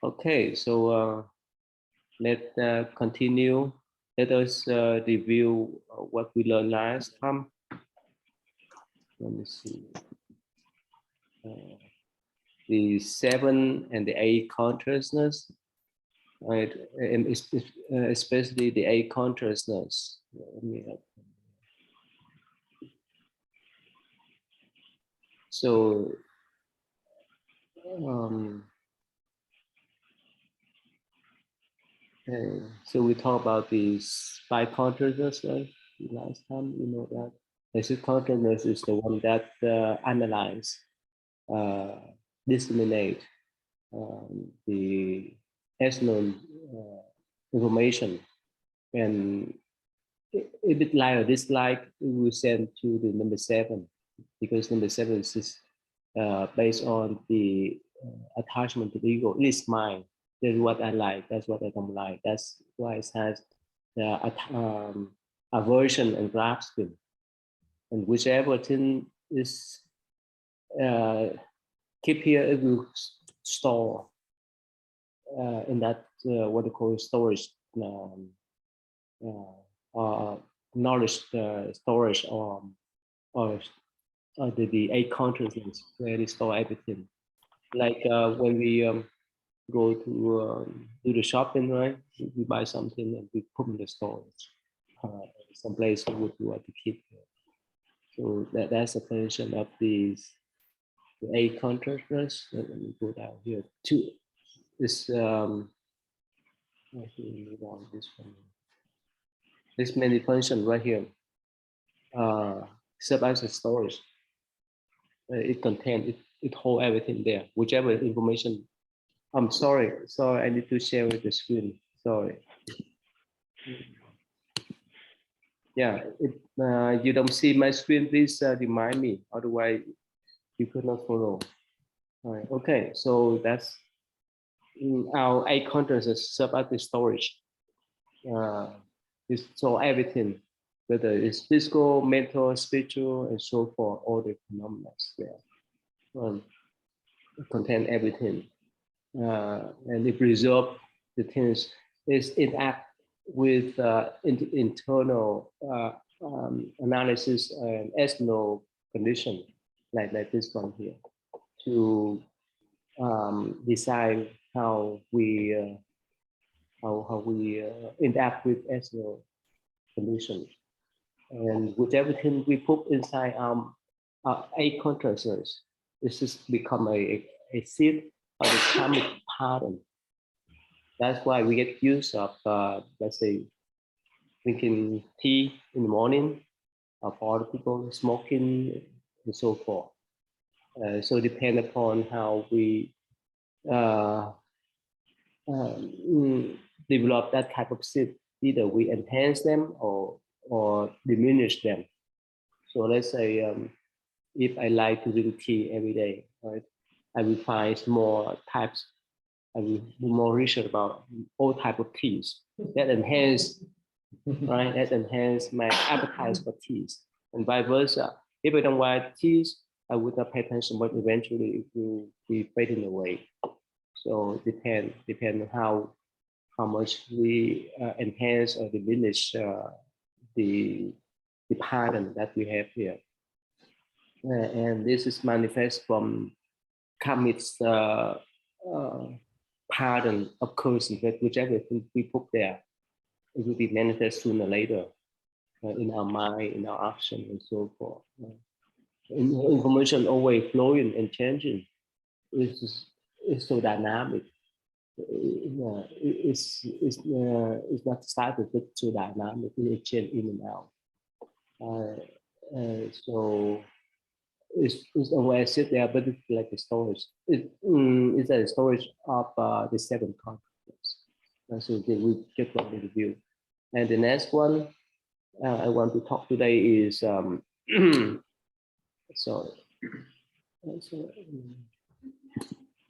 Okay, so let's continue. Let us review what we learned last time. Let me see. The 7 and the 8 consciousness, right? And especially the 8 consciousness. So, okay. So we talked about these 5 consciousness, right? Last time, you know that. The 6 consciousness is the one that analyze, disseminate the external information, and if it like or dislike, we will send to the number 7, because number 7 is based on the attachment to the ego. It is mine. That's what I like. That's what I don't like. That's why it has the aversion and grasping. And whichever thing is keep here, it will store in that what they call storage, knowledge storage, or the 8 consciousness, where they store everything. Like when we go to do the shopping, right? We buy something and we put in the storage, someplace we would want to keep it. So that's a function of these the 8 consciousness. Let me go down here. 2 is I think move on this one. This many function right here. Serve as a storage. It contains it hold everything there. Whichever information. I'm sorry. I need to share with the screen. Sorry. Yeah, you don't see my screen, please remind me. Otherwise, you could not follow. All right. Okay. So that's our 8 consciousness serve as the storage. It's so everything, whether it's physical, mental, spiritual, and so forth, all the phenomena there contain everything, and it preserve the things. Is interact with internal analysis and external condition, like this one here, to decide how we interact with external conditions. And with everything we put inside our 8 consciousness, this has become a seed of the karmic pattern. That's why we get used of, let's say, drinking tea in the morning, for other people smoking, and so forth. So depend upon how we develop that type of seed. Either we enhance them or diminish them. So let's say if I like to drink tea every day, right, I will find more types. I will do more research about all types of teas that enhance, right? That enhance my appetite for teas, and vice versa. If I don't like teas, I would not pay attention, but eventually it will be fading away. So depend on how much we enhance or diminish the pattern that we have here. And this is manifest from karmic pattern occurs in whichever thing we put there. It will be manifest sooner or later in our mind, in our action, and so forth. Information always flowing and changing. It's so dynamic. It's not started with so dynamic. It change in and out. So it's always sit there, but it's like a storage. It's a storage of the 7 consciousness. So we just want to review. And the next one I want to talk today is sorry.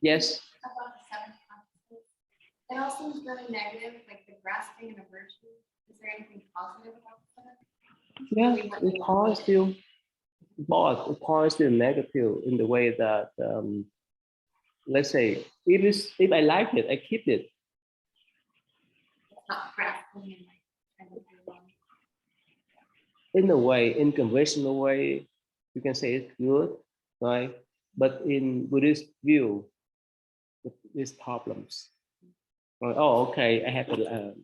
Yes. About the 7 consciousness. It all seems really negative, like the grasping and aversion. Is there anything positive about that? Yeah, it points to negative in the way that let's say, if I like it, I keep it. It's not grasping and like trying to do one. In a way, in conventional way, you can say it's good, right? But in Buddhist view, there's problems. Like, oh, okay, I have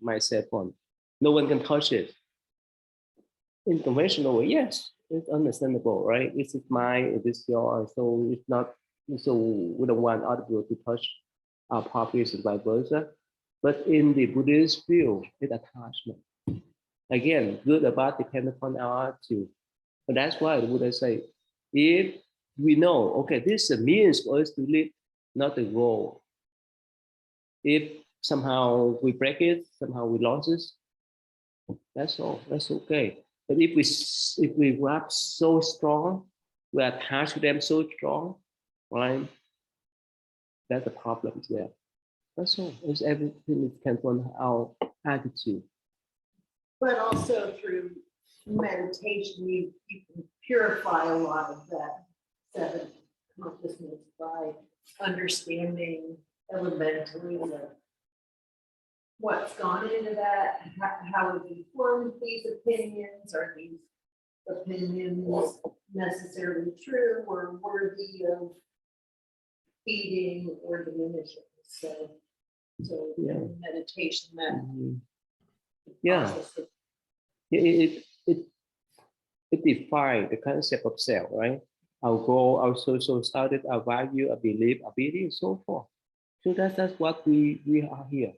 my cell phone. No one can touch it. In conventional way, yes, it's understandable, right? This is mine, it is yours, so it's not. So we don't want other people to touch our properties and vice versa. But in the Buddhist view, it's attachment. Again, good or bad depends upon our attitude. But that's why the Buddha say, if we know, okay, this is a means for us to live, not the goal. If somehow we break it, somehow we lose it, that's all. That's okay. But if we grab so strong, we attach to them so strong, right? That's the problem there. That's all. It's everything depends on our attitude. But also through meditation, you can purify a lot of that seven consciousness by understanding elementally what's gone into that, how we formed these opinions, are these opinions necessarily true or worthy of feeding or diminishing. So Yeah. meditation, that Yeah. process of It defines the concept of self, right? Our goal, our social status, our value, our belief, ability, and so forth. So that's what we are here,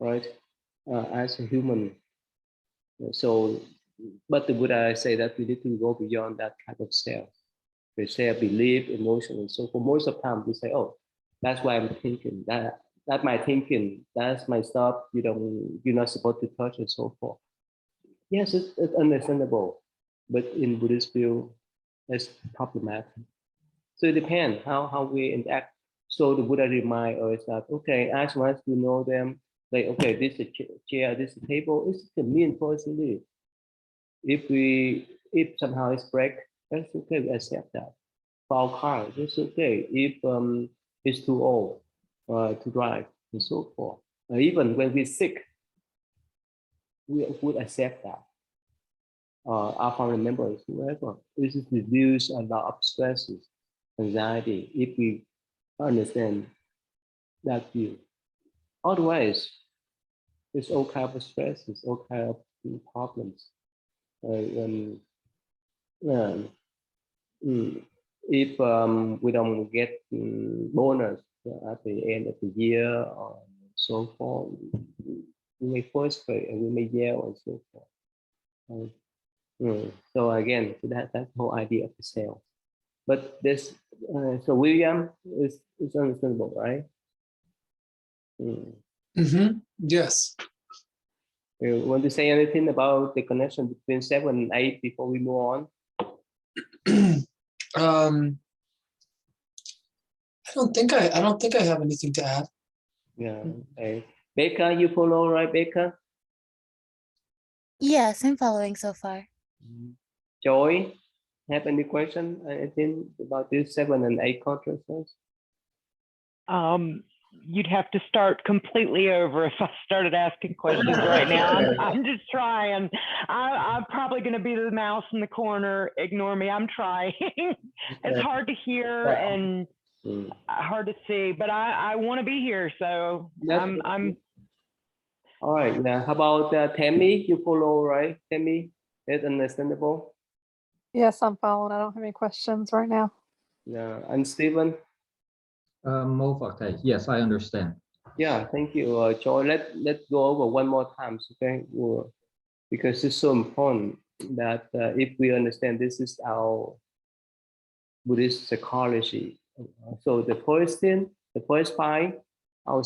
right? As a human. So, but the Buddha say that we need to go beyond that type of self. We say belief, emotion, and so for most of the time we say, oh, that's why I'm thinking. That's my thinking. That's my stuff. You're not supposed to touch and so forth. Yes, it's understandable, but in Buddhist view, it's problematic. So it depends how we interact. So the Buddha remind us that okay, as once we know them, like okay, this is a chair, this is a table, it's a mean for us to live. If somehow it's break, that's okay, we accept that. For our car, it's okay. If it's too old to drive and so forth. Even when we're sick, we would accept that. Our family members, whoever, this is reduce a lot of stresses, anxiety, if we understand that view. Otherwise, there's all kind of stresses, all kind of problems. If we don't get bonus at the end of the year or so forth, we may frustrate and we may yell and so forth. So again, that's the whole idea of the self. But this, so William is understandable, right? Yes. You want to say anything about the connection between 7 and 8 before we move on? I don't think I have anything to add. Yeah. Okay. Becca, you follow, right, Becca? Yes, I'm following so far. Joy, have any question? Anything about this 7 and 8 consciousness? You'd have to start completely over if I started asking questions right now. I'm just trying. I'm probably going to be the mouse in the corner. Ignore me. I'm trying. It's hard to hear and hard to see, but I want to be here. So I'm. All right. Yeah. How about Tammy? You follow, right? Tammy, that's understandable. Yes, I'm following. I don't have any questions right now. Yeah. And Stephen? Yes, I understand. Yeah, thank you, Joy. Let's go over one more time, okay? Because it's so important that if we understand this is our Buddhist psychology. So the first thing, the first five, our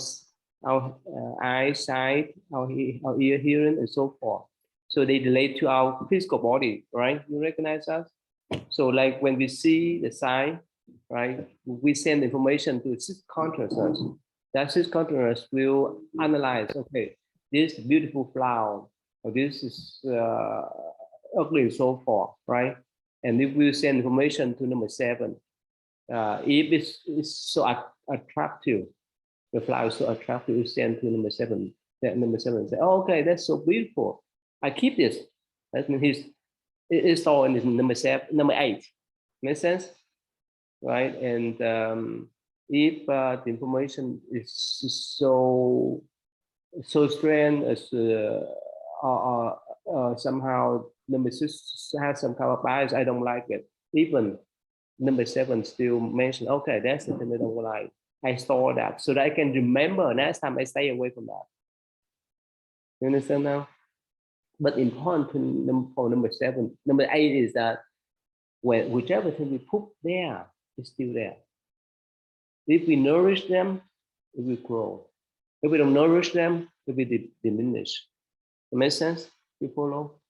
eyesight, our ear hearing, and so forth. So they relate to our physical body, right? You recognize us? So like when we see the sign, right, we send information to sixth consciousness. That sixth consciousness will analyze, okay, this beautiful flower, or this is ugly and so forth, right? And it will send information to number 7. If it's so attractive. The flower is so attractive, you send to number 7. That number 7 say, oh, okay, that's so beautiful. I keep this. That means it's all in number 8. Makes sense, right? And if the information is so strange as somehow number 6 has some kind of bias, I don't like it. Even number 7 still mention, okay, that's the thing I don't like. I store that so that I can remember next time I stay away from that. You understand now? But important for number 7, number 8 is that whichever thing we put there is still there. If we nourish them, it will grow. If we don't nourish them, it will diminish. It makes sense? You follow?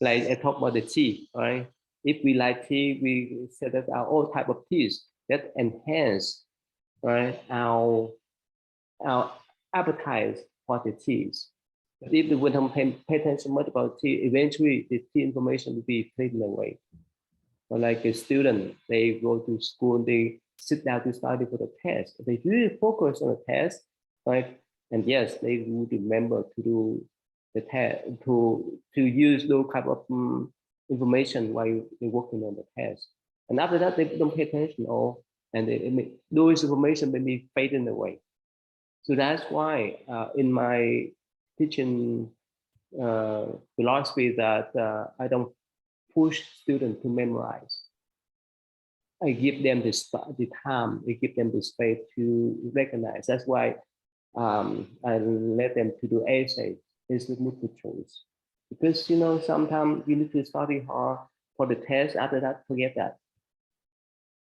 Like I talk about the tea, right? If we like tea, we set up our own type of teas that enhance, right, our appetite for the teas. If we don't pay attention much about tea, eventually the tea information will be taken away. Or like a student, they go to school, they sit down to study for the test. They really focus on the test, right? And yes, they will remember to do the test, to use those type of information while they're working on the test. And after that, they don't pay attention, and those information may be fading away. So that's why in my teaching philosophy that I don't push students to memorize. I give them the time, I give them the space to recognize. That's why I let them to do essays instead of multiple choice. Because, you know, sometimes you need to study hard for the test. After that, forget that,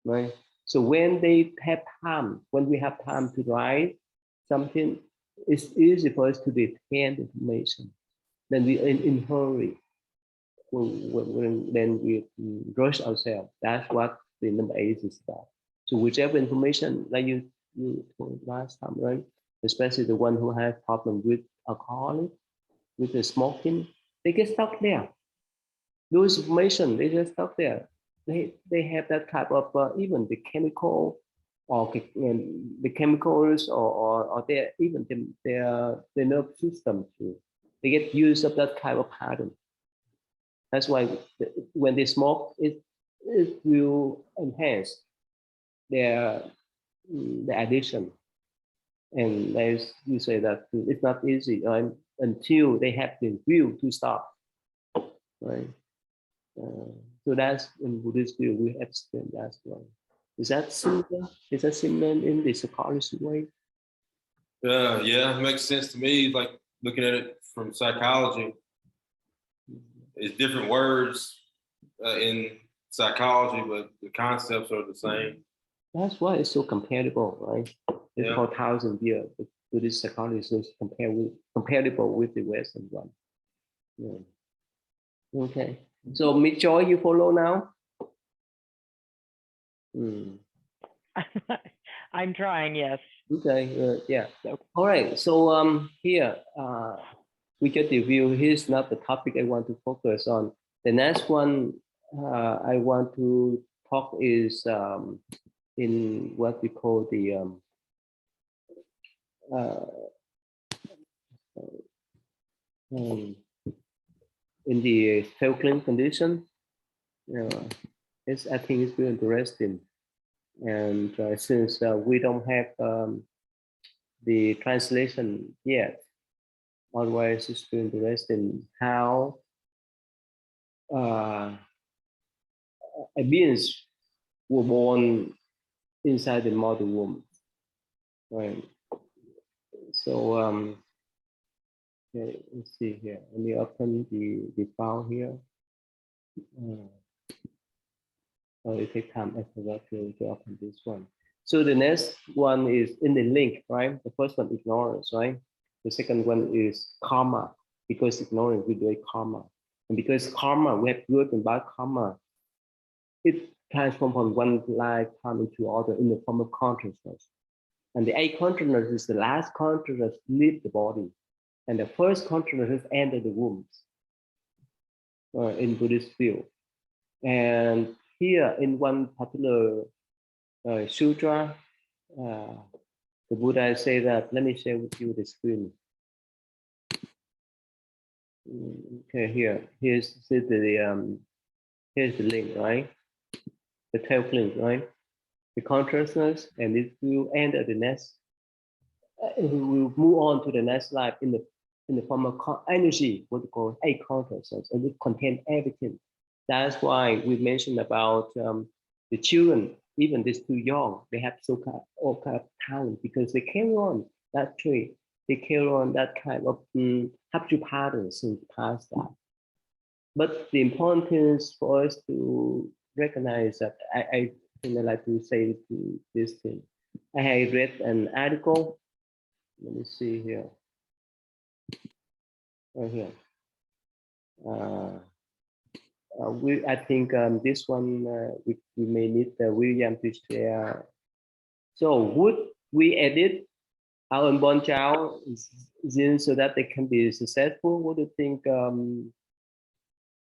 right? So when they have time, when we have time to write something, it's easy for us to retain information. Then we in hurry. Then we rush ourselves. That's what the number 8 is about. So whichever information, like you told last time, right? Especially the one who has problem with alcohol, with the smoking, they get stuck there. Those information, they get stuck there. They have that type of even the chemical or the chemicals or their even their nerve system too. They get used of that type of pattern. That's why when they smoke, it will enhance their addiction. And as you say that it's not easy until they have the will to stop, right? So that's in Buddhist view we explain that one. Is that similar? Is that similar in the psychology way? Yeah, it makes sense to me. Like looking at it from psychology, it's different words in psychology, but the concepts are the same. That's why it's so comparable, right? It's for 1,000 years. Buddhist psychology is comparable with the Western one. Yeah. Okay. So Miss Joy, you follow now? I'm trying, yes. Okay, yeah. All right, so here we get the view. Here's not the topic I want to focus on. The next one I want to talk is in what we call the in the Falkland condition. I think it's very interesting. And since we don't have the translation yet, otherwise it's very interesting how beings were born inside the mother womb, right? So okay, let's see here. Let me open the file here. So it takes time. I forgot to open this one. So the next one is in the link, right? The first one, ignorance, right? The second one is karma, because ignorance we do karma. And because karma, we have good and bad karma, it transforms from one lifetime into other in the form of consciousness. And the 8 consciousness is the last consciousness leave the body. And the first consciousness enter the womb in Buddhist view. And here in one particular sutra, the Buddha say that. Let me share with you the screen. Okay, here's the here's the link, right? The 12th link, right? The consciousness, and it will enter the next. It will move on to the next slide in the form of energy, what we call a consciousness, and it contains everything. That's why we mentioned about the children, even these two young, they have all kind of talent because they carry on that trait. They carry on that kind of habitual patterns since past that. But the importance for us to recognize that I think I like to say to this thing. I have read an article. Let me see here. Right here. I think this one we may need William to share. So would we edit our unborn child genes so that they can be successful? What do you think,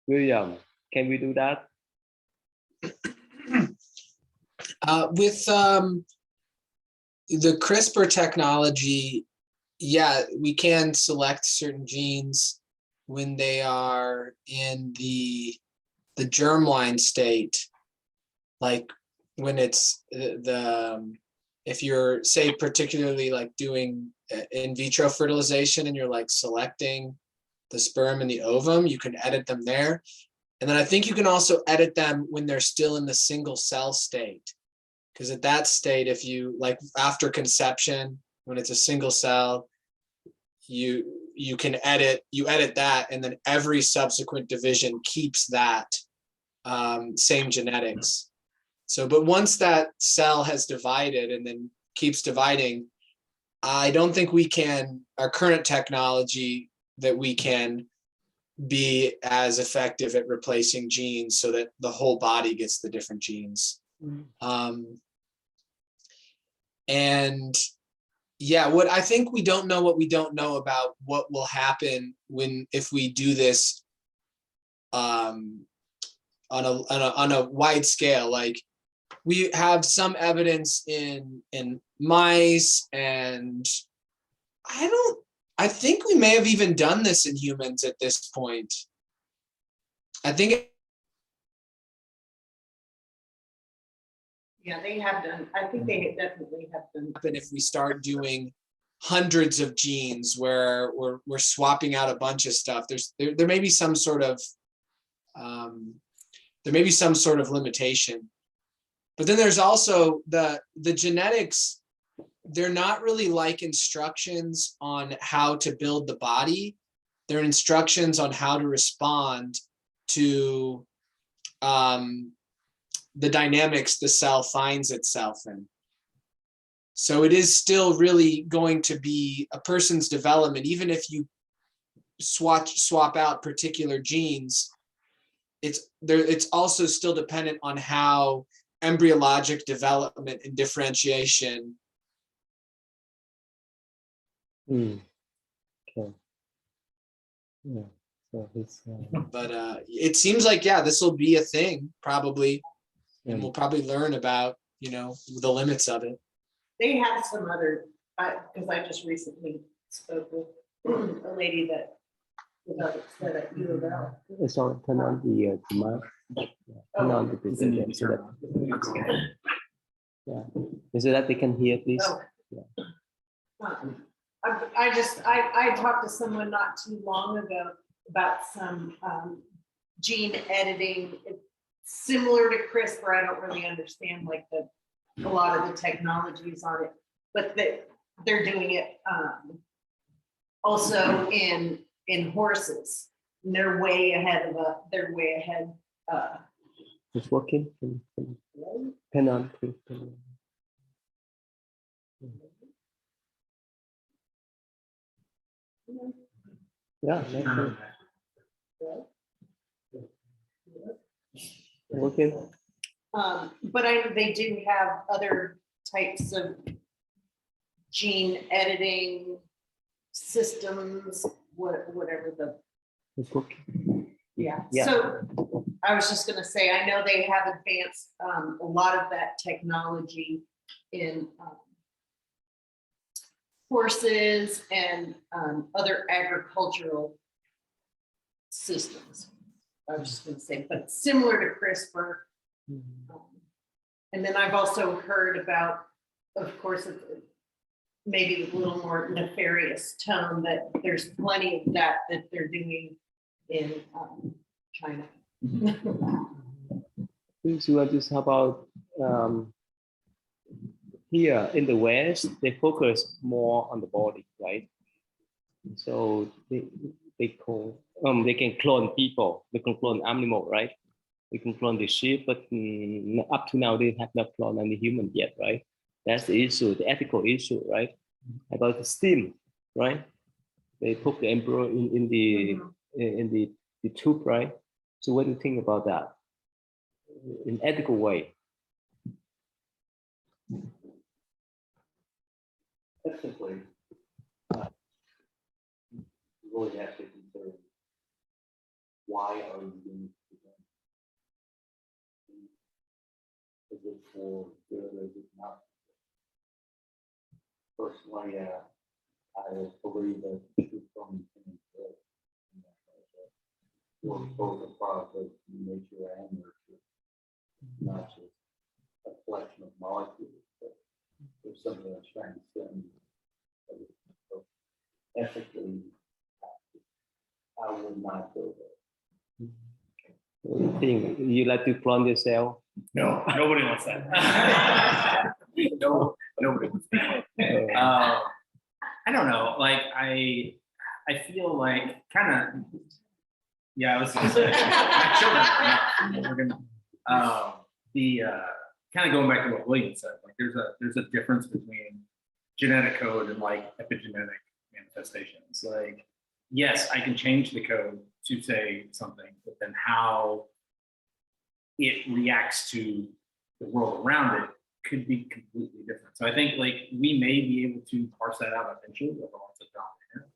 William? Can we do that? With the CRISPR technology, yeah, we can select certain genes when they are in the germline state, like when it's if you're, say, particularly like doing in vitro fertilization and you're like selecting the sperm and the ovum, you can edit them there. And then I think you can also edit them when they're still in the single cell state. Because at that state, if you like after conception, when it's a single cell, you can edit that, and then every subsequent division keeps that same genetics. So, but once that cell has divided and then keeps dividing, I don't think we can, our current technology, that we can be as effective at replacing genes so that the whole body gets the different genes. And yeah, what I think we don't know what we don't know about what will happen if we do this on a wide scale. Like we have some evidence in mice, and I think we may have even done this in humans at this point. I think Yeah, they have done. I think they definitely have done. if we start doing hundreds of genes where we're swapping out a bunch of stuff, there may be some sort of limitation. But then there's also the genetics. They're not really like instructions on how to build the body. They're instructions on how to respond to the dynamics the cell finds itself in. So it is still really going to be a person's development, even if you swap out particular genes. It's also still dependent on how embryologic development and differentiation. Okay. Yeah. So it's, But it seems like, yeah, this will be a thing probably, and we'll probably learn about, the limits of it. They have some other, because I just recently spoke with a lady that said at U of L. so turn on the mic. Yeah, turn on the video so that, yeah, so that they can hear, please. Oh. Yeah. I talked to someone not too long ago about some gene editing. It's similar to CRISPR. I don't really understand like a lot of the technologies on it, but they're doing it also in horses. And they're way ahead. It's working. Turn on, please. Turn on. Yeah, that's good. Working. But they do have other types of gene editing systems, whatever the. It's working. Yeah. Yeah. So I was just going to say, I know they have advanced a lot of that technology in horses and other agricultural systems. I was just gonna say, but similar to CRISPR. And then I've also heard about, of course, maybe a little more nefarious tone, that there's plenty of that they're doing in China. So I just how about here in the West, they focus more on the body, right? So they can clone people, they can clone animal, right? They can clone the sheep, but up to now they have not cloned any human yet, right? That's the issue, the ethical issue, right? About the steam, right? They put the embryo in the tube, right? So what do you think about that? In ethical way? Technically, you really have to consider why are you doing it? Is it for good or is it not? Personally, I believe that it's from both a product of nature and nurture, not just a collection of molecules. But there's something that's transcend. Ethically, I would not go there. What do you think? You like to clone yourself? No, nobody wants that. No, nobody wants that. I don't know. Like I feel like kind of. Yeah, I was gonna say my children are not. We're gonna the kind of going back to what William said. Like there's a difference between genetic code and like epigenetic manifestations. Like yes, I can change the code to say something, but then how it reacts to the world around it could be completely different. So I think like we may be able to parse that out eventually with lots of John here.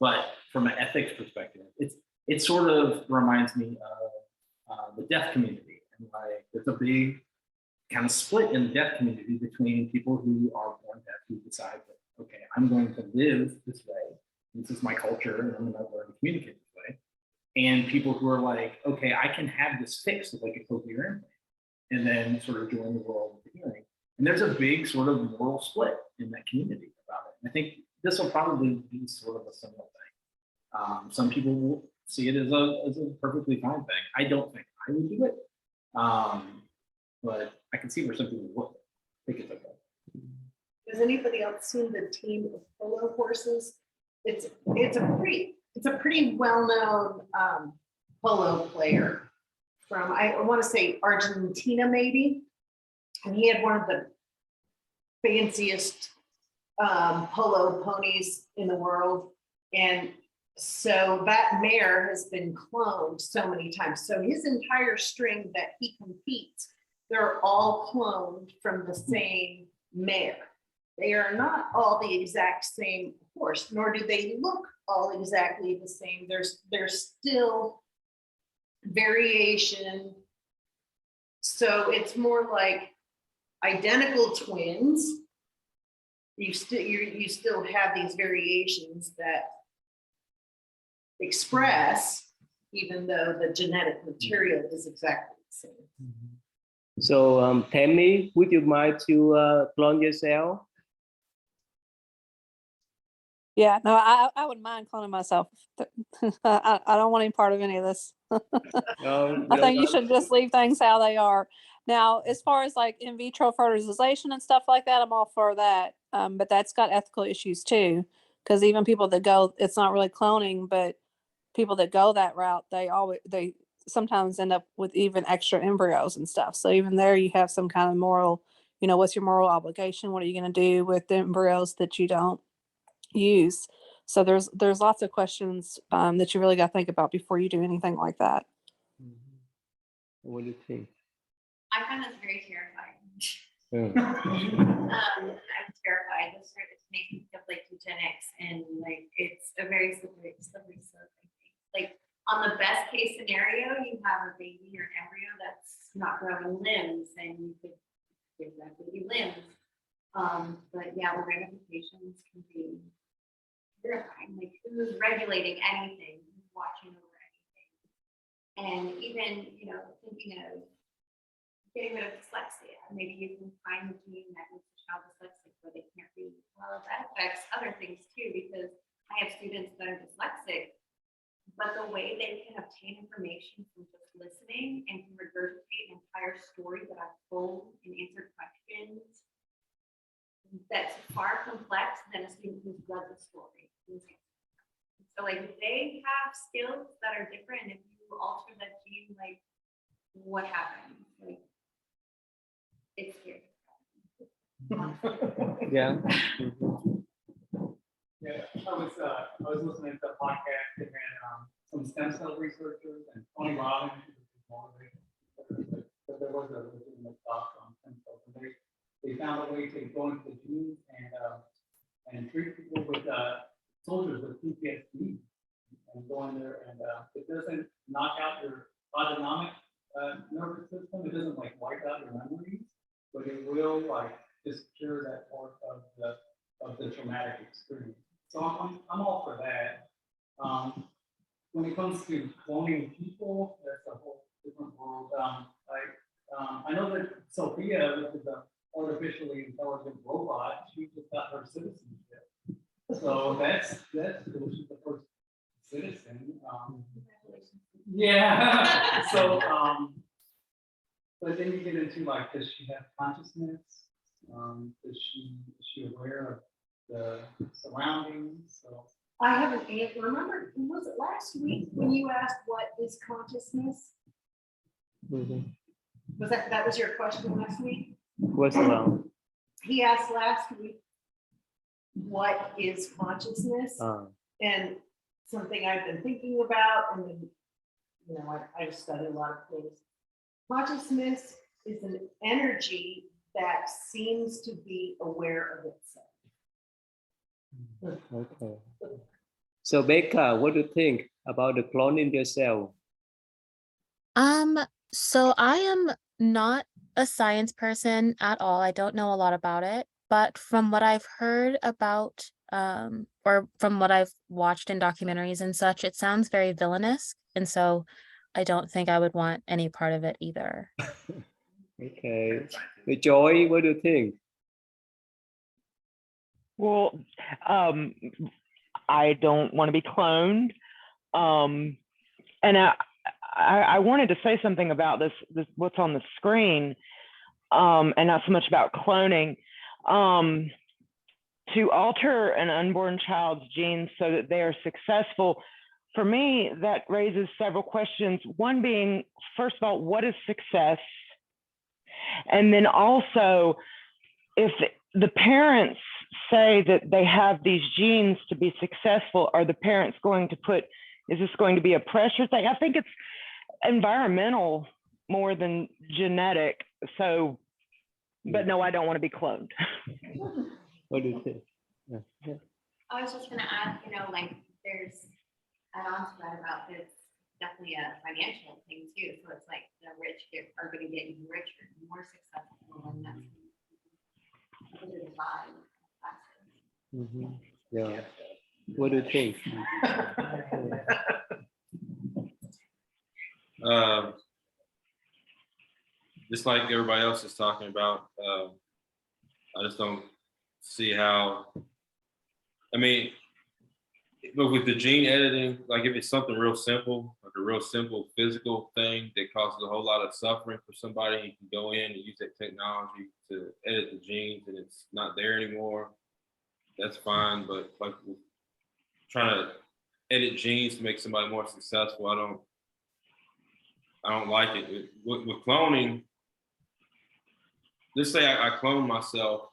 But from an ethics perspective, it sort of reminds me of the deaf community. And like there's a big kind of split in the deaf community between people who are born deaf who decide that, okay, I'm going to live this way. This is my culture and I'm going to learn to communicate this way. And people who are like, okay, I can have this fixed with like a cochlear implant and then sort of join the world with the hearing. And there's a big sort of moral split in that community about it. And I think this will probably be sort of a similar thing. Some people will see it as a perfectly fine thing. I don't think I would do it. But I can see where some people would. I think it's okay. Has anybody else seen the team of polo horses? It's a pretty well-known polo player from, I want to say Argentina maybe, and he had one of the fanciest polo ponies in the world, and so that mare has been cloned so many times. So his entire string that he competes, they're all cloned from the same mare. They are not all the exact same horse, nor do they look all exactly the same. There's still variation. So it's more like identical twins. You still have these variations that express, even though the genetic material is exactly the same. So Tammy, would you mind to clone yourself? Yeah, no, I wouldn't mind cloning myself. I don't want any part of any of this. I think you should just leave things how they are. Now, as far as like in vitro fertilization and stuff like that, I'm all for that. But that's got ethical issues too, because even people that go, it's not really cloning, but people that go that route, they sometimes end up with even extra embryos and stuff. So even there, you have some kind of moral, what's your moral obligation? What are you going to do with the embryos that you don't use? So there's lots of questions that you really got to think about before you do anything like that. What do you think? I find this very terrifying. Yeah. I'm terrified. This makes me feel like eugenics, and like it's a very slippery slope. Like on the best case scenario, you have a baby or an embryo that's not growing limbs, and you could give that baby limbs. But yeah, the ramifications regulations can be terrifying, like who's regulating anything, who's watching over anything. And even, you know, thinking of getting rid of dyslexia, maybe you can find a gene that makes a child dyslexic where they can't read. Well, that affects other things too, because I have students that are dyslexic, but the way they can obtain information from just listening and can regurgitate an entire story that I've told and answered questions, that's far complex than a student who's read the story. So like they have skills that are different. And if you alter that gene, like what happens? Like it's scary. Yeah. Yeah, I was listening to a podcast that had some stem cell researchers and Tony Robbins, but there was a legitimate talk on stem cells. And they found a way to go into the genes and treat people with soldiers with PTSD and go in there and it doesn't knock out your autonomic nervous system. It doesn't like wipe out your memories, but it will like just cure that part of the traumatic experience. So I'm all for that. When it comes to cloning people, that's a whole different world. I know that Sophia, which is an artificially intelligent robot, she just got her citizenship. So that's cool. She's the first citizen. Yeah. So but then you get into like, does she have consciousness? Is she aware of the surroundings? So I haven't answered. Remember, was it last week when you asked what is consciousness? Mhm. Was that was your question last week? What's around? He asked last week, what is consciousness? And something I've been thinking about, and then, you know, I've studied a lot of things. Consciousness is an energy that seems to be aware of itself. Okay. So Becca, what do you think about the cloning yourself? So I am not a science person at all. I don't know a lot about it, but from what I've heard about, or from what I've watched in documentaries and such, it sounds very villainous. And so I don't think I would want any part of it either. Okay. Joy, what do you think? Well, I don't want to be cloned. And I wanted to say something about this what's on the screen, and not so much about cloning. To alter an unborn child's genes so that they are successful, for me, that raises several questions. One being, first of all, what is success? And then also, if the parents say that they have these genes to be successful, are the parents going to is this going to be a pressure thing? I think it's environmental more than genetic. So, but no, I don't want to be cloned. What do you think? Yeah. I was just gonna add, you know, like there's add-ons to that about this, definitely a financial thing too. So it's like the rich are gonna get even richer, and more successful, and that's the divide classes. Mm-hmm. Yeah. What do you think? Just like everybody else is talking about, I just don't see how. I mean, but with the gene editing, like if it's something real simple, like a real simple physical thing that causes a whole lot of suffering for somebody, you can go in and use that technology to edit the genes and it's not there anymore. That's fine, but like trying to edit genes to make somebody more successful, I don't like it. With cloning, let's say I clone myself,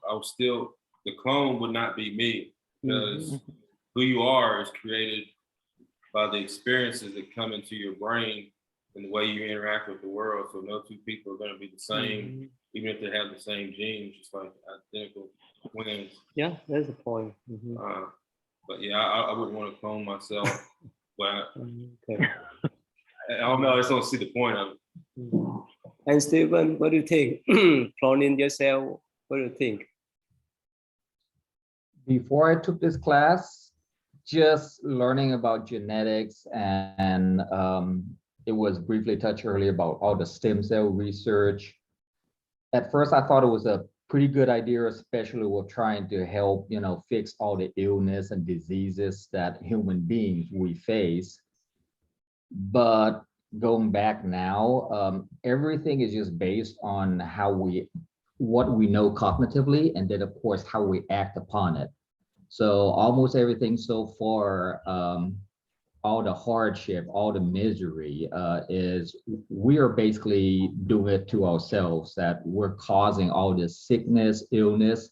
the clone would not be me, because who you are is created by the experiences that come into your brain and the way you interact with the world. So no two people are going to be the same, even if they have the same genes, just like identical twins. Yeah, that's the point. But yeah, I wouldn't want to clone myself. But Okay. I don't know. I just don't see the point of it. And Stephen, what do you think? Cloning yourself, what do you think? Before I took this class, just learning about genetics and it was briefly touched earlier about all the stem cell research. At first, I thought it was a pretty good idea, especially with trying to help, fix all the illness and diseases that human beings we face. But going back now, everything is just based on what we know cognitively, and then of course how we act upon it. So almost everything so far, all the hardship, all the misery is we are basically doing it to ourselves, that we're causing all this sickness, illness.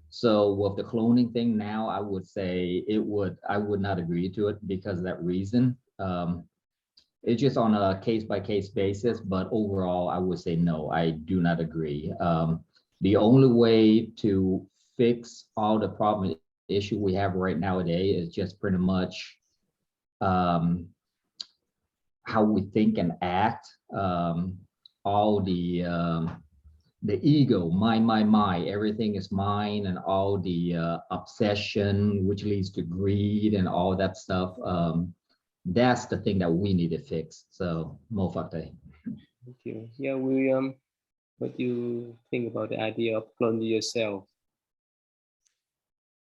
So with the cloning thing now, I would say I would not agree to it because of that reason. It's just on a case-by-case basis, but overall, I would say no, I do not agree. The only way to fix all the problem issue we have right nowadays is just pretty much how we think and act. All the ego, my, everything is mine, and all the obsession, which leads to greed and all that stuff. That's the thing that we need to fix. So, Mo Fakte. Thank you. Yeah, what do you think about the idea of cloning yourself?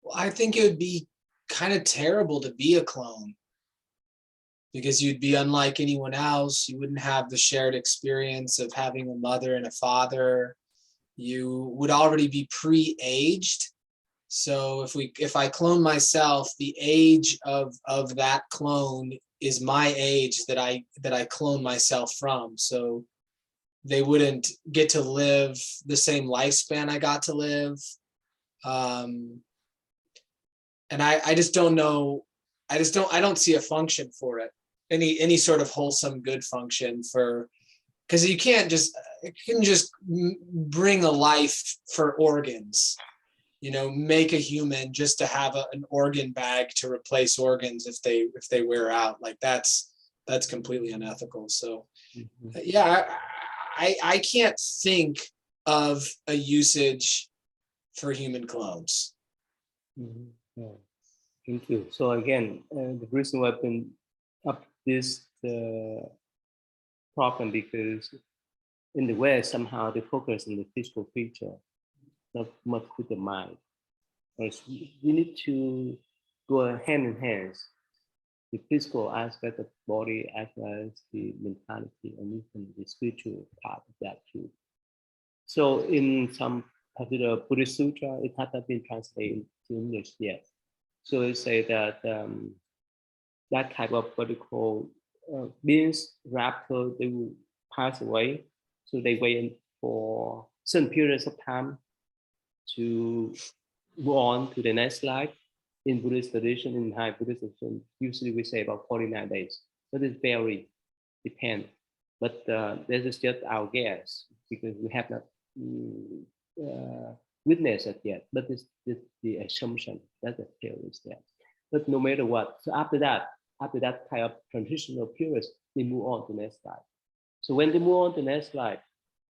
Well, I think it would be kind of terrible to be a clone because you'd be unlike anyone else. You wouldn't have the shared experience of having a mother and a father. You would already be pre-aged. So if I clone myself, the age of that clone is my age that I clone myself from. So they wouldn't get to live the same lifespan I got to live. And I just don't know. I don't see a function for it. Any sort of wholesome good function for, because you can just bring a life for organs. Make a human just to have an organ bag to replace organs if they wear out. Like that's completely unethical. So yeah, I can't think of a usage for human clones. Yeah. Thank you. So again, the reason why I've been up this problem because in the West somehow they focus on the physical feature, not much with the mind. Because we need to go hand in hand, the physical aspect of the body as well as the mentality and even the spiritual part of that too. So in some particular Buddhist sutra, it has not been translated to English yet. So it say that that type of what they call beings, raptor, they will pass away. So they wait for certain periods of time to go on to the next life. In Buddhist tradition, in high Buddhist tradition, usually we say about 49 days. But it very depend. But this is just our guess because we have not witnessed it yet. But it's the assumption that the theory is there. But no matter what, so after that kind of transitional period, they move on to the next life. So when they move on to the next life,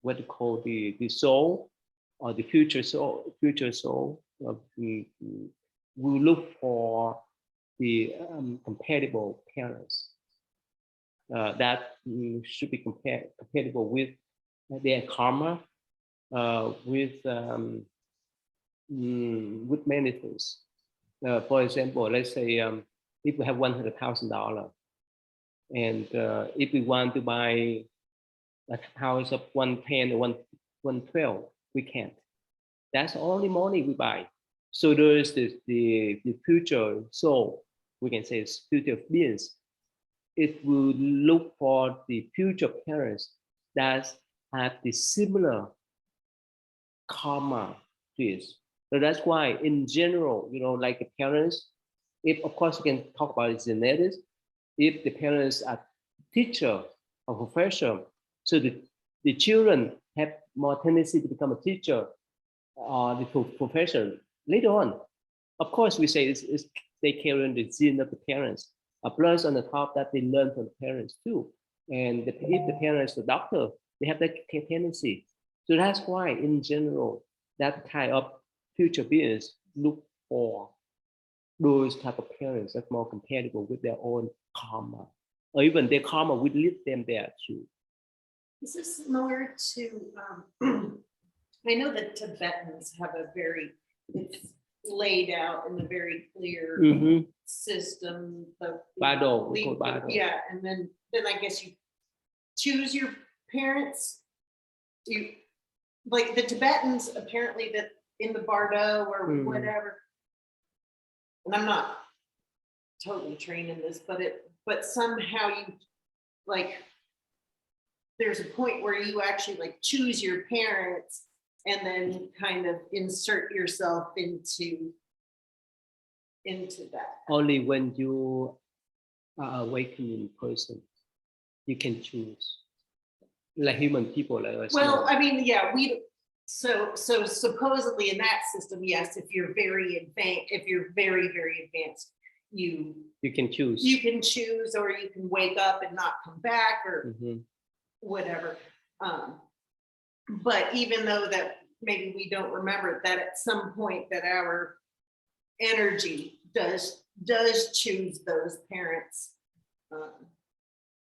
what they call the soul or the future soul will look for the compatible parents that should be compatible with their karma, with many things. For example, let's say if we have $100,000, and if we want to buy a house of 110 or 112, we can't. That's all the money we buy. So there is the future soul, we can say it's future beings. It will look for the future parents that have the similar karma to it. So that's why in general, like the parents, if of course we can talk about genetics, if the parents are teacher or professor, so the children have more tendency to become a teacher or the professor later on. Of course, we say it's they carry on the gene of the parents. Plus on the top that they learn from the parents too. And if the parents are a doctor, they have that tendency. So that's why in general, that kind of future beings look for those type of parents are more compatible with their own karma, or even their karma will lead them there too. This is similar to, I know that Tibetans have a very, it's laid out in a very clear system. Bado, we call Bado. Yeah, and then I guess you choose your parents. You, like the Tibetans, apparently that in the Bardo or whatever. And I'm not totally trained in this, but somehow you like, there's a point where you actually like choose your parents and then kind of insert yourself into that. Only when you are awakening person, you can choose. Like human people, like us. Well, I mean, yeah, so supposedly in that system, yes, if you're very advanced, if you're very, very advanced, you can choose. You can choose, or you can wake up and not come back, or whatever. But even though that maybe we don't remember that at some point that our energy does choose those parents.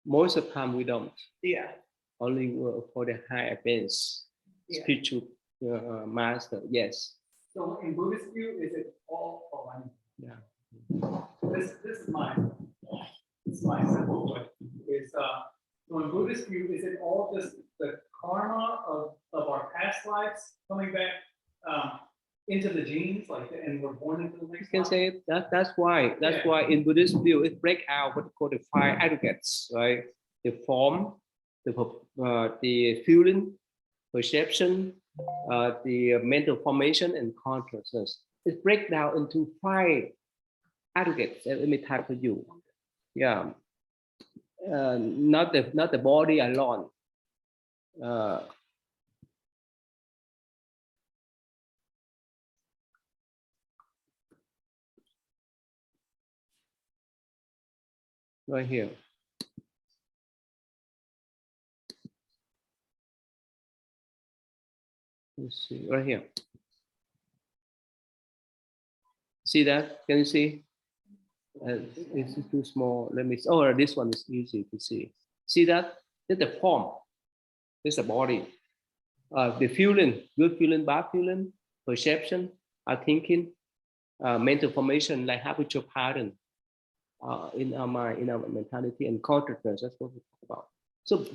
Most of the time we don't. Yeah. Only for the high advanced spiritual master, yes. So in Buddhist view, is it all one? Yeah. This is my simple question. Is so in Buddhist view, is it all just the karma of our past lives coming back into the genes, like, and we're born into the next? You can say that. That's why in Buddhist view it break out what we call the five aggregates, right? The form, the feeling, perception, the mental formation, and consciousness. It breaks down into five aggregates. Let me type for you. Yeah, not the body alone. Right here. Let's see, right here. See that? Can you see? It's too small. Let me. Oh, this one is easy to see. See that? It's the form. It's the body. The feeling, good feeling, bad feeling, perception, thinking, mental formation, like habitual pattern in our mind, in our mentality, and consciousness. That's what we talk about. So,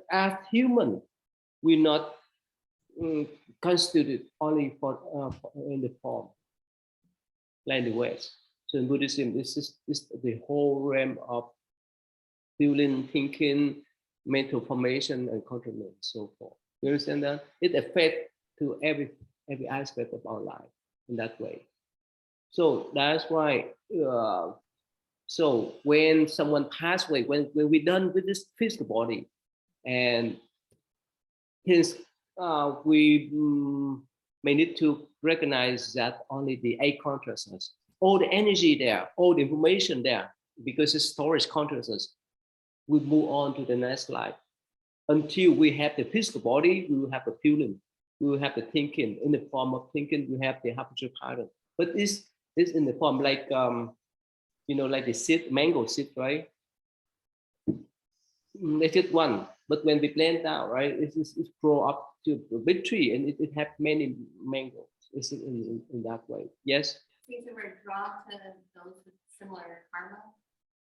as human, we're not constituted only for in the form, like the West. So in Buddhism, this is the whole realm of feeling, thinking, mental formation, and consciousness, and so forth. You understand that? It affects to every aspect of our life in that way. So that's why. So when someone passes away, when we're done with this physical body, and hence we may need to recognize that only the eight consciousness, all the energy there, all the information there, because it's storage consciousness, we move on to the next life. Until we have the physical body, we will have the feeling, we will have the thinking. In the form of thinking, we have the habitual pattern. But it's in the form like like the seed, mango seed, right? It's just one. But when we plant out, right, it grow up to a big tree, and it has many mangoes. It's in that way. Yes. Things that were drawn to those with similar karma.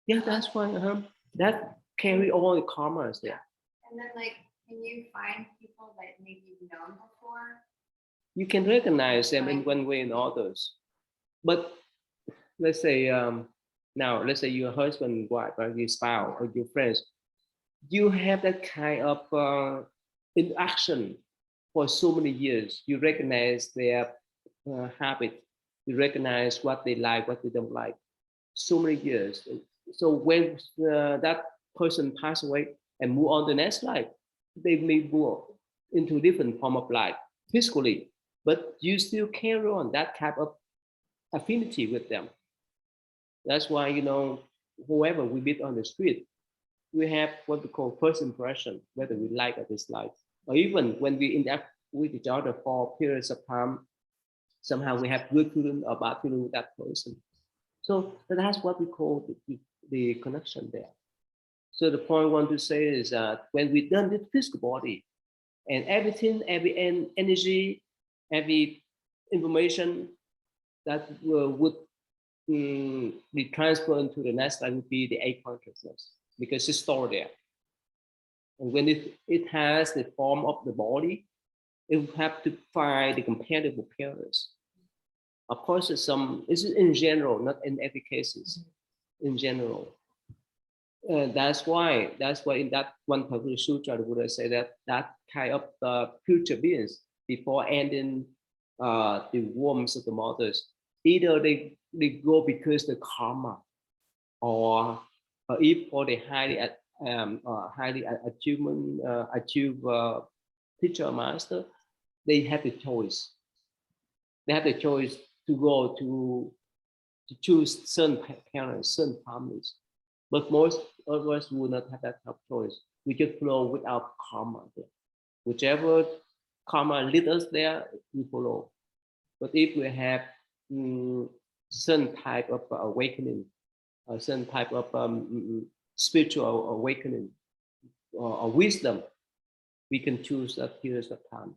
Yeah, that's why. That carry all the karmas there. And then, like, can you find people that maybe you've known before? You can recognize them in one way and others. But let's say now, let's say your husband and wife, or your spouse, or your friends, you have that kind of interaction for so many years. You recognize their habit. You recognize what they like, what they don't like. So many years. So when that person passes away and move on to the next life, they may move into a different form of life physically, but you still carry on that type of affinity with them. That's why, whoever we meet on the street, we have what we call first impression, whether we like or dislike. Or even when we interact with each other for periods of time, somehow we have good feeling or bad feeling with that person. So that's what we call the connection there. So the point I want to say is that when we done this physical body, and everything, every energy, every information that would be transferred into the next life would be the eight consciousness, because it's stored there. And when it has the form of the body, it will have to find the compatible parents. Of course, this is in general, not in every cases, in general. That's why in that one particular sutra, the Buddha say that kind of future beings, before ending the wombs of the mothers, either they go because the karma, or if for the highly achieved teacher or master, they have the choice. They have the choice to go to choose certain parents, certain families. But most of us will not have that type of choice. We just flow without karma. Whichever karma leads us there, we follow. But if we have certain type of awakening, certain type of spiritual awakening or wisdom, we can choose a period of time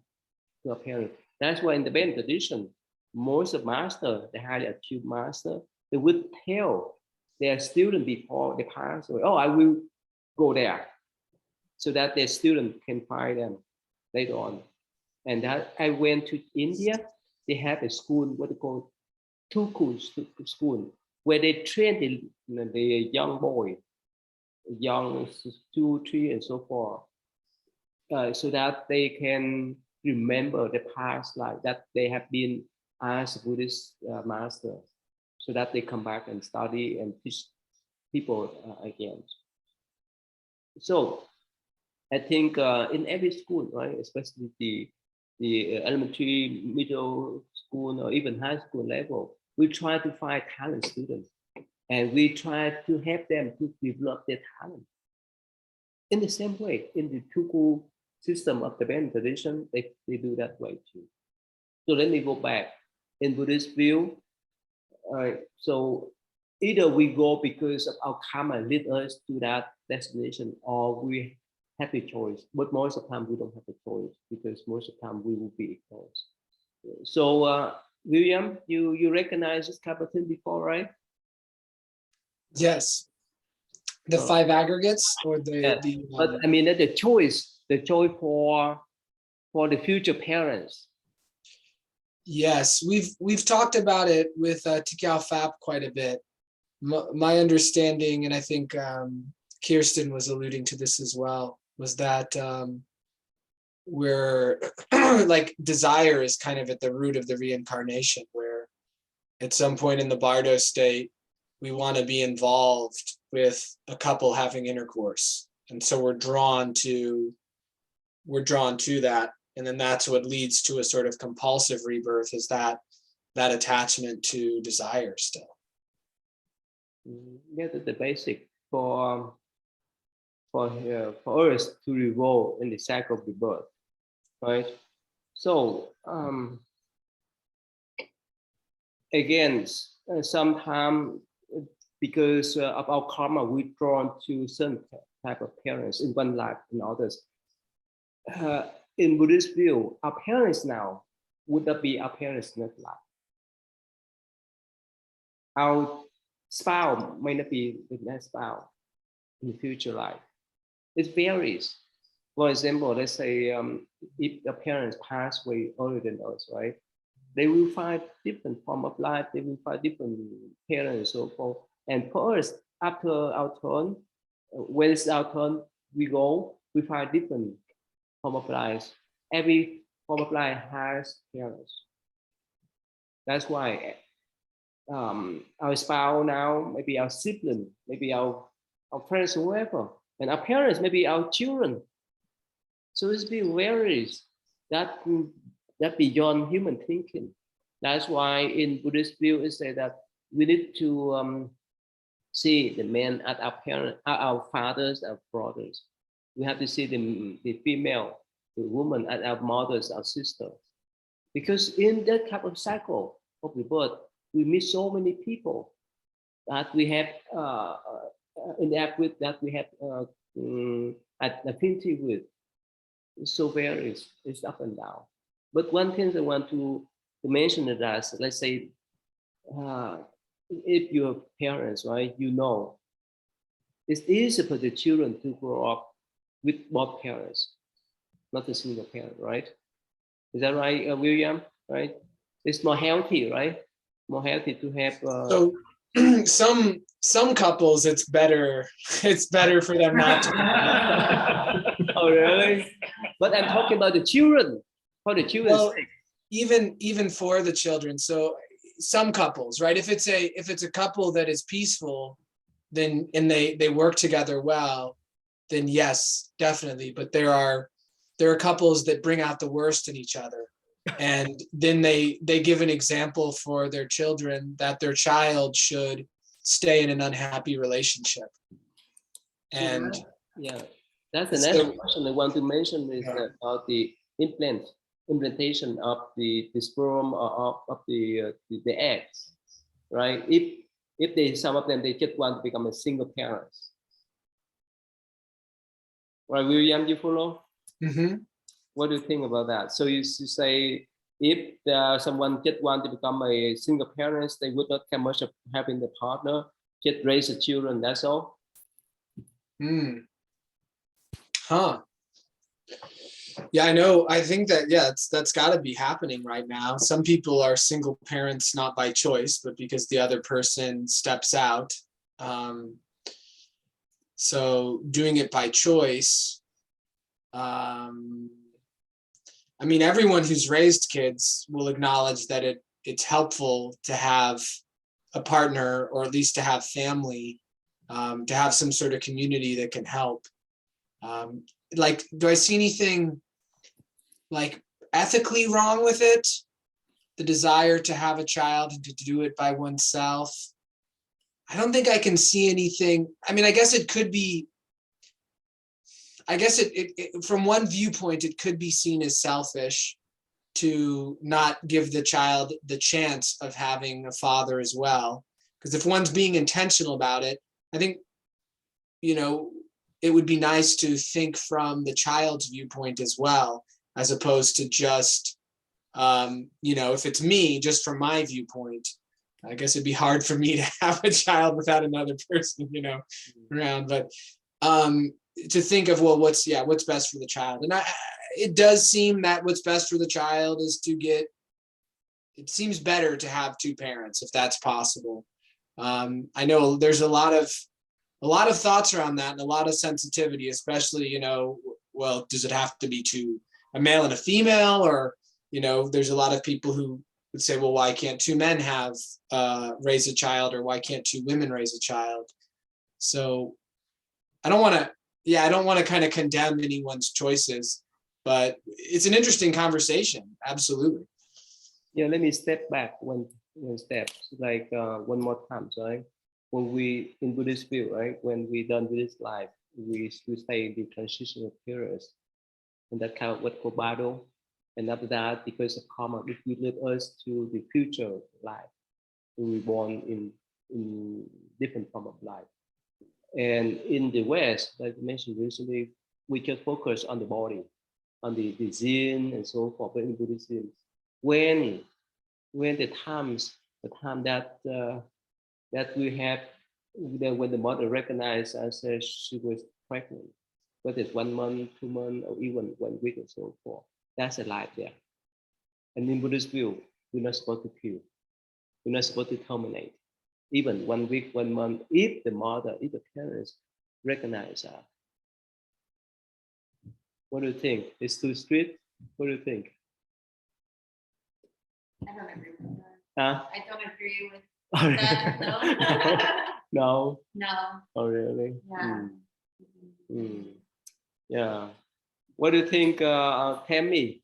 to a parent. That's why in the Buddhist tradition, most of master, the highly achieved master, they would tell their student before they pass away, oh, I will go there, so that their student can find them later on. And that I went to India, they have a school, what they call Tuku school, where they train the young boy, young 2, 3, and so forth, so that they can remember the past life that they have been as Buddhist master, so that they come back and study and teach people again. So I think in every school, right, especially the elementary, middle school, or even high school level, we try to find talent students, and we try to help them to develop their talent. In the same way, in the Tuku system of the Buddhist tradition, they do that way too. So let me go back. In Buddhist view, so either we go because of our karma lead us to that destination, or we have a choice. But most of the time we don't have a choice, because most of the time we will be ignored. So William, you recognize this type of thing before, right? Yes. The 5 aggregates, or the but I mean that the choice for the future parents. Yes, we've talked about it with Tikal Fap quite a bit. My understanding, and I think Kirsten was alluding to this as well, was that we're like desire is kind of at the root of the reincarnation, where at some point in the Bardo state, we want to be involved with a couple having intercourse. And so we're drawn to that. And then that's what leads to a sort of compulsive rebirth, is that attachment to desire still. Yeah, that's the basic for us to revolve in the cycle of the birth, right? So again, sometimes because of our karma, we're drawn to certain type of parents in one life and others. In Buddhist view, our parents now would not be our parents next life. Our spouse may not be the next spouse in the future life. It varies. For example, let's say if the parents pass away earlier than us, right? They will find different form of life. They will find different parents and so forth. And for us, after our turn, when it's our turn, we find different form of life. Every form of life has parents. That's why our spouse now, maybe our sibling, maybe our friends, whoever, and our parents, maybe our children. So it's varies. That beyond human thinking. That's why in Buddhist view, it says that we need to see the men as our parents, our fathers, our brothers. We have to see the female, the woman as our mothers, our sisters. Because in that type of cycle of the birth, we meet so many people. that we have interact with, that we have affinity with. So varies, it's up and down. But one thing I want to mention is that, let's say, if your parents, right, you know, it's easy for the children to grow up with both parents, not a single parent, right? Is that right, William? Right? It's more healthy, right? More healthy to have. So some couples, it's better for them not to. Oh, really? But I'm talking about the children. For the children. Well, even for the children. So some couples, right? If it's a couple that is peaceful, then and they work together well, then yes, definitely. But there are couples that bring out the worst in each other. And then they give an example for their children that their child should stay in an unhappy relationship. And yeah, that's the next question I want to mention is about the implantation of the sperm or of the eggs, right? If some of them they just want to become a single parents, right? William, you follow? Mm-hmm. What do you think about that? So you say if someone just want to become a single parents, they would not care much of having the partner, just raise the children, that's all? Huh. Yeah, I know. I think that, yeah, that's got to be happening right now. Some people are single parents not by choice, but because the other person steps out. So doing it by choice. I mean, everyone who's raised kids will acknowledge that it's helpful to have a partner, or at least to have family, to have some sort of community that can help. Like, do I see anything like ethically wrong with it? The desire to have a child and to do it by oneself. I don't think I can see anything. I mean, I guess it could be, I guess it from one viewpoint, it could be seen as selfish to not give the child the chance of having a father as well. Because if one's being intentional about it, I think, it would be nice to think from the child's viewpoint as well, as opposed to just, if it's me, just from my viewpoint, I guess it'd be hard for me to have a child without another person, around. But to think of, well, what's best for the child. And it does seem that what's best for the child is it seems better to have two parents if that's possible. I know there's a lot of thoughts around that and a lot of sensitivity, especially, well, does it have to be a male and a female? Or, there's a lot of people who would say, well, why can't two men raise a child, or why can't two women raise a child? So I don't want to kind of condemn anyone's choices, but it's an interesting conversation. Absolutely. Yeah, let me step back one step, like one more time, right? When we in Buddhist view, right? When we done Buddhist life, we stay in the transitional periods, and that kind of what called battle. And after that, because of karma, it will lead us to the future life. We born in different form of life. And in the West, like I mentioned recently, we just focus on the body, on the Zen and so forth. But in Buddhism, when the time that we have, when the mother recognized us as she was pregnant, whether it's 1 month, 2 months, or even 1 week and so forth, that's a life there. And in Buddhist view, we're not supposed to kill. We're not supposed to terminate. Even 1 week, 1 month, if the parents recognize her. What do you think? It's too strict? What do you think? I don't agree with that. Huh? I don't agree with Oh, really? that. No. No. Oh, really? Yeah. Yeah. What do you think, Tammy?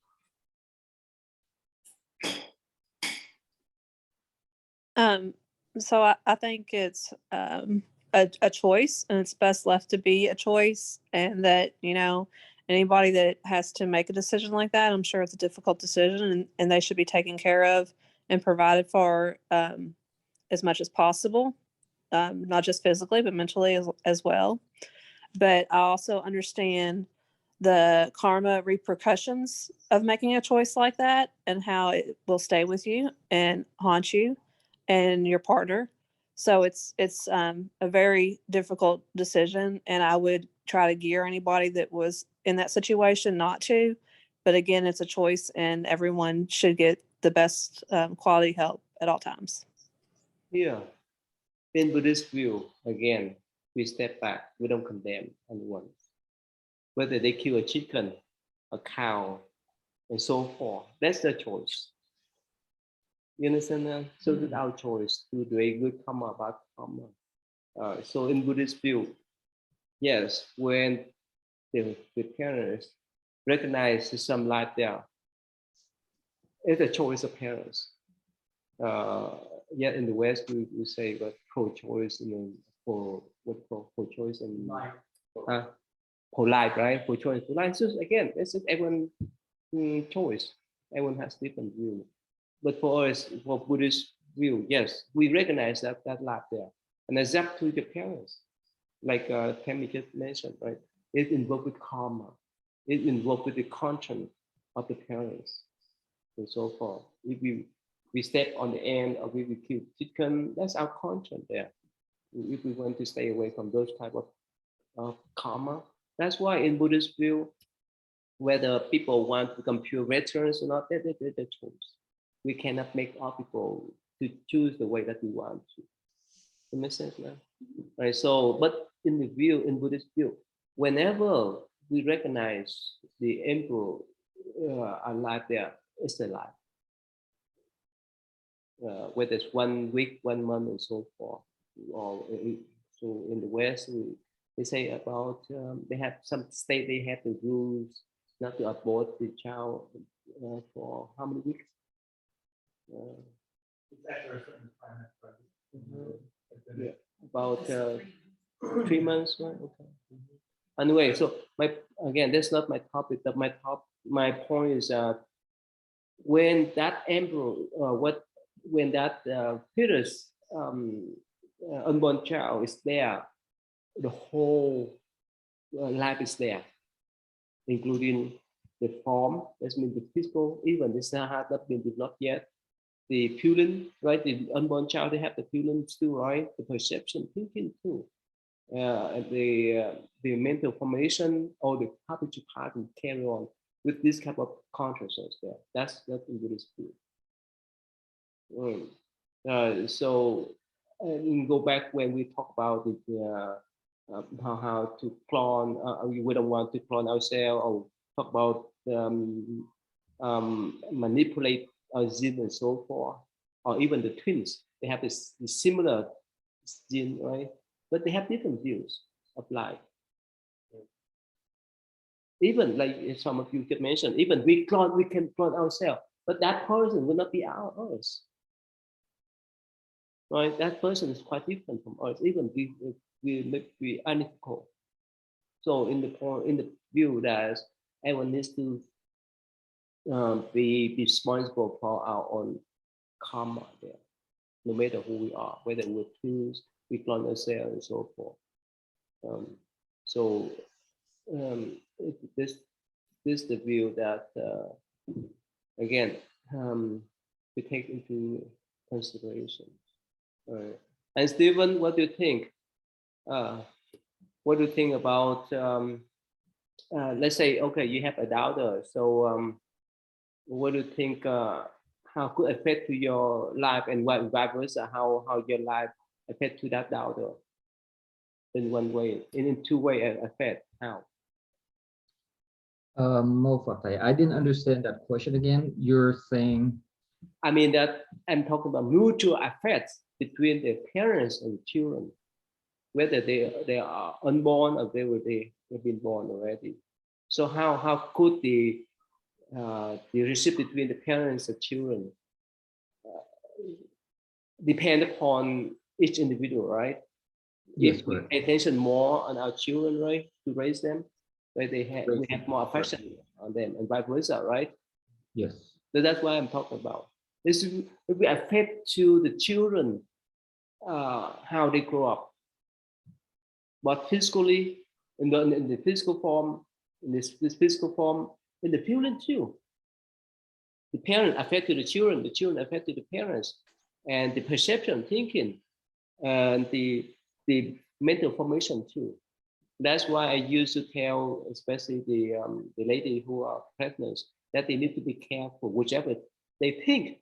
So I think it's a choice, and it's best left to be a choice, and that anybody that has to make a decision like that, I'm sure it's a difficult decision, and they should be taken care of and provided for as much as possible. not just physically, but mentally as well. But I also understand the karma repercussions of making a choice like that and how it will stay with you and haunt you and your partner. So it's a very difficult decision, and I would try to gear anybody that was in that situation not to. But again, it's a choice, and everyone should get the best quality help at all times. Yeah. In Buddhist view, again, we step back. We don't condemn anyone. Whether they kill a chicken, a cow, and so forth, that's their choice. You understand that? So that's our choice to do a good karma, bad karma. So in Buddhist view, yes, when the parents recognize some life there, it's a choice of parents. Yet in the West, we say but pro-choice, for what pro-choice and pro-life, right? Pro-choice, pro-life. So again, it's just everyone's choice. Everyone has different view. But for us, for Buddhist view, yes, we recognize that life there, and it's up to the parents. Like Tammy just mentioned, right? It's involved with karma. It's involved with the conscience of the parents, and so forth. If we step on the end, or we kill chicken, that's our conscience there. If we want to stay away from those type of karma, that's why in Buddhist view, whether people want to become pure veterans or not, that's their choice. We cannot make all people to choose the way that we want to. It makes sense now, right? So, but in the view, in Buddhist view, whenever we recognize the emperor alive there, it's alive. Whether it's 1 week, 1 month, and so forth. Or so in the West, they say about they have some state, they have the rules not to abort the child for how many weeks? It's after a certain time. Yeah, about 3 months, right? Okay. Anyway, so again, that's not my topic. But my point is when that emperor, when that fetus unborn child is there, the whole life is there, including the form. That means the physical, even the cell has not been developed yet. The feeling, right? The unborn child, they have the feeling too, right? The perception, thinking too. And the mental formation or the habitual pattern carry on with this type of consciousness there. That's in Buddhist view. So go back when we talk about the how to clone. We don't want to clone ourselves, or talk about manipulate our gene and so forth, or even the twins. They have this similar gene, right? But they have different views of life. Even like some of you just mentioned, even we can clone ourselves, but that person will not be ours. Right? That person is quite different from us. Even we may be unequal. So in the view that everyone needs to be responsible for our own karma there, no matter who we are, whether we're twins, we clone ourselves, and so forth. This is the view that again we take into consideration. And Stephen, what do you think? What do you think about let's say, okay, you have a daughter, so what do you think how could affect to your life, and what vice versa, how your life affect to that daughter in one way, in two way affect how? I didn't understand that question again. You're saying? I mean that I'm talking about mutual effects between the parents and children, whether they are unborn or they've been born already. So how could the relationship between the parents and children depend upon each individual, right? Yes, if we correct. pay attention more on our children, right, to raise them, right, we have more affection on them, and vice versa, right? Yes. So that's what I'm talking about. If we affect to the children how they grow up. But physically, in the physical form, in this physical form, in the feeling too. The parent affected the children affected the parents, and the perception, thinking, and the mental formation too. That's why I used to tell, especially the lady who are pregnant, that they need to be careful. Whichever they think,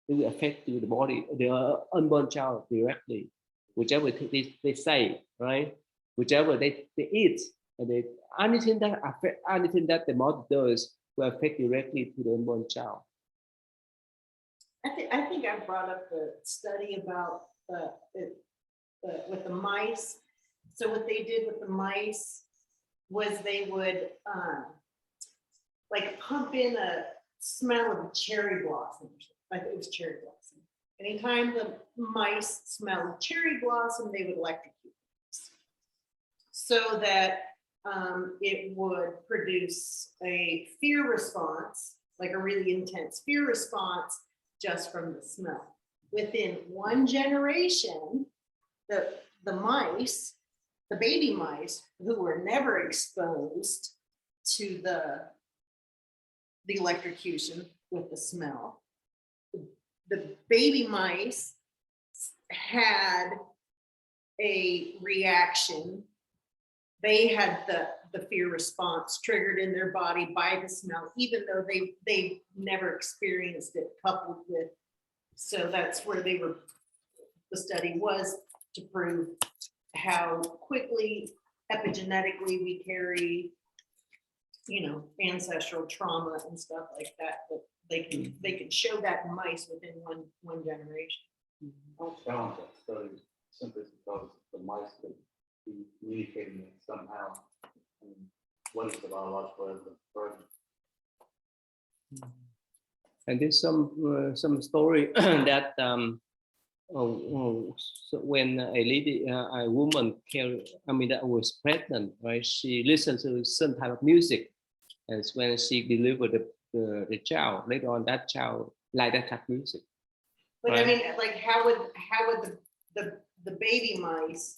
it will affect the body, the unborn child directly. Whichever they say, right? Whichever they eat, and anything that the mother does will affect directly to the unborn child. I think I brought up the study about with the mice. So what they did with the mice was they would like pump in a smell of cherry blossom. I think it was cherry blossom. Anytime the mice smelled cherry blossom, they would electrocute so that it would produce a fear response, like a really intense fear response, just from the smell. Within one generation, the mice, the baby mice who were never exposed to the electrocution with the smell, the baby mice had a reaction. They had the fear response triggered in their body by the smell, even though they never experienced it coupled with. So that's where the study was to prove how quickly epigenetically we carry, ancestral trauma and stuff like that. But they can show that in mice within one generation. I'll challenge that study simply because the mice could be communicating it somehow. I mean, what is the biological evidence further? And there's some story that so when a woman that was pregnant, right? She listened to some type of music, and when she delivered the child, later on that child like that type of music. But right? I mean, like, how would the baby mice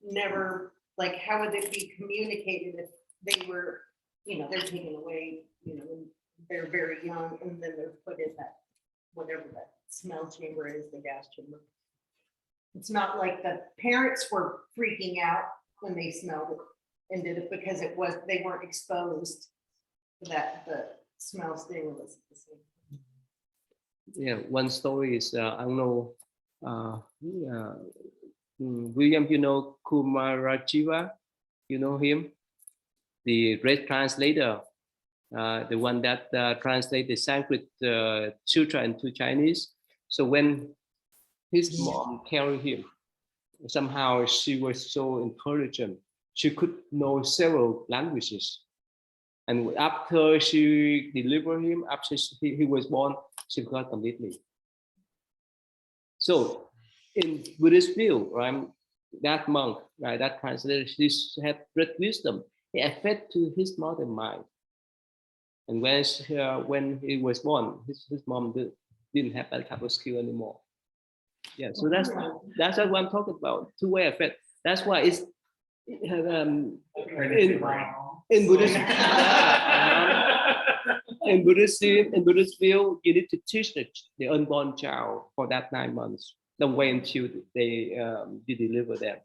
never, like, how would it be communicated if they were, they're taken away, when they're very young, and then they're put in that, whatever that smell chamber is, the gas chamber. It's not like the parents were freaking out when they smelled it and did it because they weren't exposed to that, the smell stimulus. Yeah, one story is I don't know, William, Kumarajiva, you know him, the great translator, the one that translated the Sanskrit Sutra into Chinese. So when his mom carried him, somehow she was so intelligent. She could know several languages. And after she delivered him, after he was born, she forgot completely. So in Buddhist view, right, that monk, right, that translator, he had great wisdom. It affected his mother's mind. And when he was born, his mom didn't have that type of skill anymore. Yeah, so that's what I'm talking about. Two-way effect. That's why it's in Buddhist in Buddhist view, you need to teach the unborn child for that 9 months. Don't wait until you deliver them.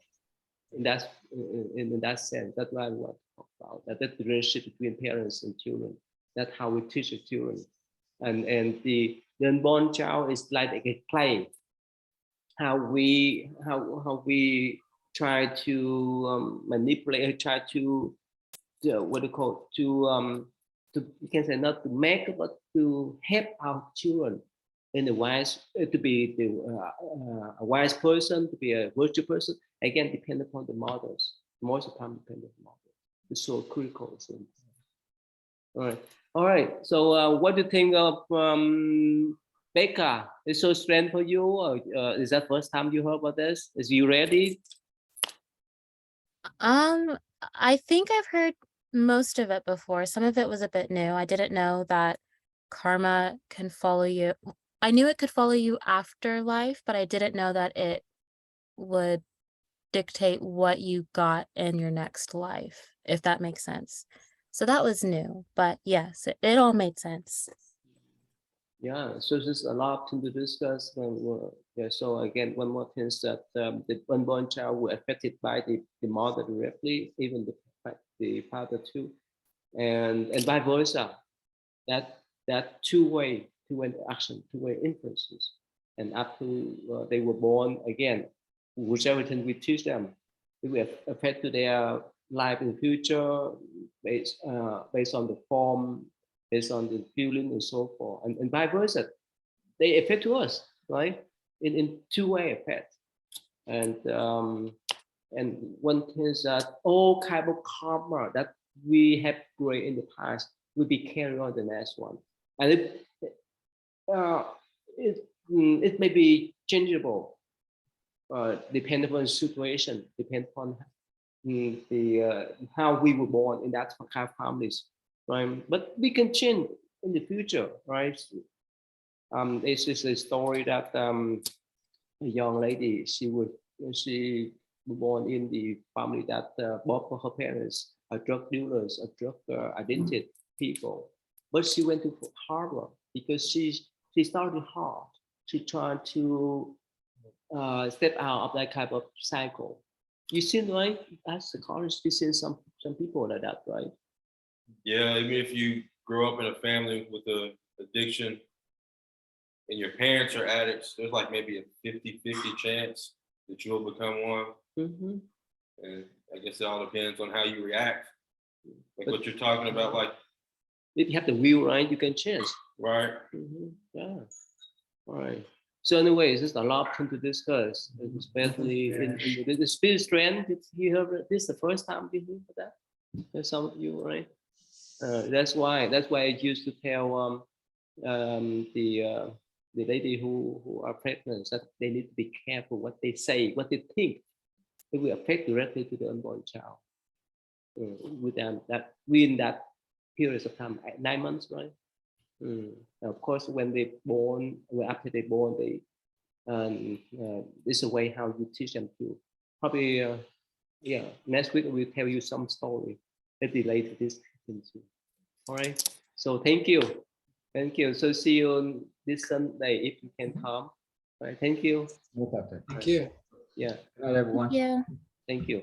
In that sense, that's what I want to talk about. That the relationship between parents and children. That's how we teach the children. And the unborn child is like a clay. How we try to manipulate, try to what do you call, to you can say not to make, but to help our children in the wise, to be a wise person, to be a virtuous person. Again, depend upon the mothers. Most of the time, depend on the mother. It's so critical. So, all right. So, what do you think of Becca? It's so strange for you, or is that first time you heard about this? Is you ready? I think I've heard most of it before. Some of it was a bit new. I didn't know that karma can follow you. I knew it could follow you after life, but I didn't know that it would dictate what you got in your next life, if that makes sense. So that was new, but yes, it all made sense. Yeah, so there's a lot to discuss. Yeah, so again, one more thing is that the unborn child were affected by the mother directly, even the father too, and vice versa. That two-way action, two-way influences, and up to they were born again, whichever thing we teach them, it will affect to their life in the future based on the form, based on the feeling and so forth, and vice versa. They affect to us, right? In two-way effect, and one thing is that all kind of karma that we have created in the past will be carried on the next one, and uh, it may be changeable, depending on the situation, depend on how we were born in that kind of families, right? But we can change in the future, right? This is a story that a young lady, she was born in the family that both of her parents are drug dealers, are drug addicted people, but she went to Harvard because she started hard. She tried to step out of that type of cycle. You see, right? As a college, you see some people like that, right? Yeah, even if you grow up in a family with a addiction and your parents are addicts, there's like maybe a 50-50 chance that you'll become one. Mm-hmm. And I guess it all depends on how you react. Like what you're talking about, like, if you have the will, right, you can change. right? Mm-hmm. Yeah. All right. So anyways, there's a lot to discuss, especially in the spirit strength. Did you hear this the first time you hear that? There's some of you, right? That's why I used to tell the lady who are pregnant that they need to be careful what they say, what they think. It will affect directly to the unborn child. With them that within that period of time, 9 months, right? Of course, when they born, after they born, they this is a way how you teach them to. Probably, yeah. Next week we'll tell you some story. Maybe later this. All right. So thank you. So see you this Sunday if you can come. All right. Thank you. No problem. Thank you. Yeah. Good night, everyone. Yeah. Thank you.